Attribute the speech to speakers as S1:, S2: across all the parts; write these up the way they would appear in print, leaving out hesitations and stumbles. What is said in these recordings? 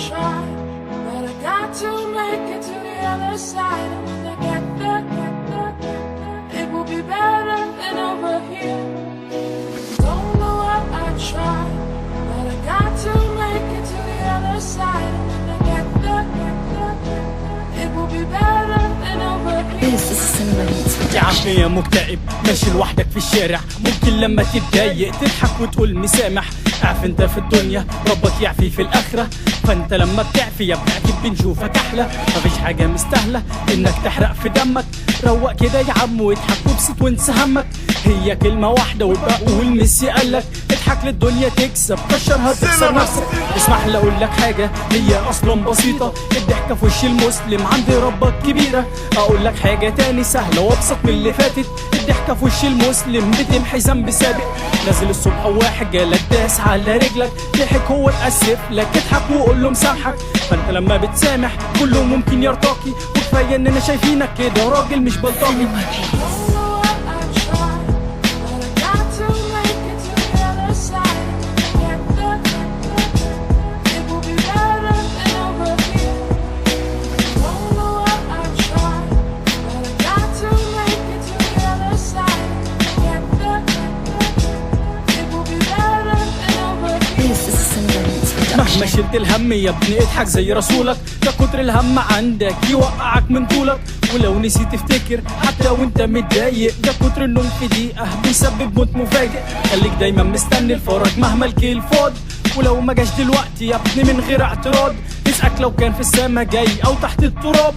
S1: try, but I got to make it to the other side. And when I get there, it will be better than over here. Don't know what I try, but I got to make it to the other side. And when I get there, it will be better than over here.
S2: This is Cinema Hits.
S3: يا عمي يا مكتئب ماشي لوحدك في الشارع، ممكن لما تتضايق تضحك وتقول مسامح. اعف انت في الدنيا ربك يعفي في الاخره، فانت لما بتعفي يا ابني اكيد بنشوفك احلى. مفيش حاجه مستاهله انك تحرق في دمك، روق كده يا عم واضحك وابسط وانسى همك. هي كلمه واحده وابقى قول ميسي قالك اضحك للدنيا تكسب، كشرها تكسر نفسك. اسمح لي اقول لك حاجه هي اصلا بسيطه، الضحكه في وش المسلم عند ربك كبيره. اقول لك حاجه تاني سهله وابسط من اللي فاتت، الضحكه في وش المسلم بتمحي ذنب سابق. نازل الصبح وواحد جالك داس على رجلك، ضحك هو اتاسف لك اضحك وقول له مسامحك. فانت لما بتسامح كله ممكن يرتقي، وكفايه اننا شايفينك كده راجل مش بلطجي. مهما شلت الهم يا ابني اضحك زي رسولك، ده كتر الهم عندك يوقعك من طولك. ولو نسيت تفتكر حتى وانت متضايق، ده كتر النوم في دقيقة بيسبب موت مفاجئ. خليك دايما مستني الفرج مهما الكيل فاض، ولو ما جاش دلوقتي يا ابني من غير اعتراض اسألك لو كان في السما جاي او تحت التراب.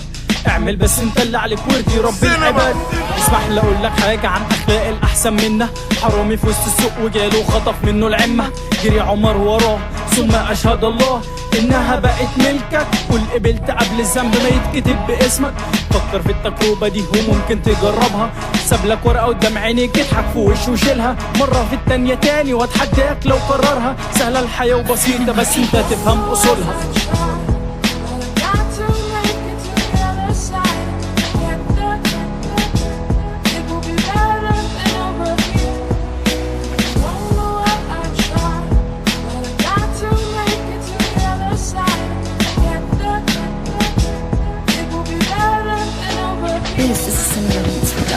S3: اعمل بس انت اللي عليك وارضي رب العباد. اسمح لي اقول لك حاجه عن اخلاق الاحسن منا، حرامي في وسط السوق وجاله خطف منه العمه، جري عمر وراه ثم اشهد الله انها بقت ملكك، قول قبلت قبل الذنب ما يتكتب باسمك. فكر في التجربه دي وممكن تجربها، ساب لك ورقه قدام عينيك اضحك في وشه وشيلها مره في التانيه تاني، واتحداك لو قررها. سهله الحياه وبسيطه بس انت تفهم اصولها.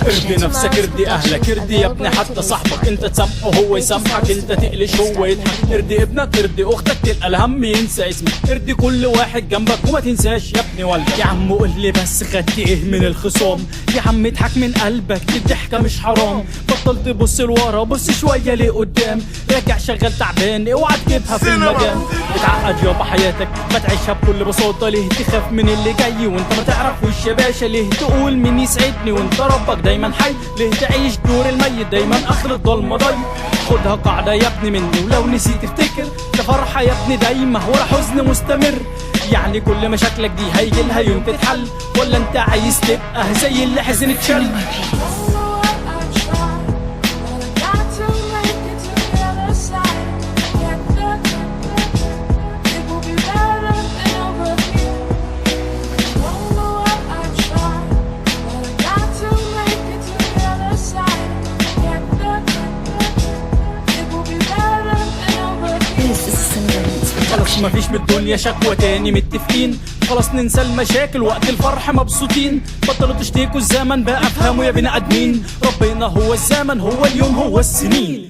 S3: ارضي نفسك ارضي اهلك ارضي يا ابني حتى صاحبك، انت تسامحه هو يسامحك، انت تقلش هو يضحك. ارضي ابنك ارضي اختك تلقى الهم ينسى اسمك، ارضي كل واحد جنبك وما تنساش يا ابني والدك. يا عم قول لي بس خدت ايه من الخصام، يا عم اضحك من قلبك دي الضحكه مش حرام. بطل تبص لورا بص شويه لقدام، راجع شغال تعبان اوعى تجيبها في المجال. اتعقد يابا حياتك ما تعيشها بكل بساطه، ليه تخاف من اللي جاي وانت ما تعرفوش يا باشا؟ ليه تقول مين يسعدني وانت ربك دايما حي؟ ليه تعيش دور الميت دايما اخر الضلمه ضي؟ خدها قاعده يا ابني مني، ولو نسيت تفتكر ده فرحه يا ابني دايما ولا حزن مستمر. يعني كل مشاكلك دي هيجي لها يوم تتحل، ولا انت عايز تبقى زي اللي حزن اتشل؟ خلاص مفيش بالدنيا شكوى تاني متفقين، خلاص ننسى المشاكل وقت الفرح مبسوطين. بطلوا تشتكوا الزمن بقى افهموا يا بني ادمين، ربنا هو الزمن هو اليوم هو السنين.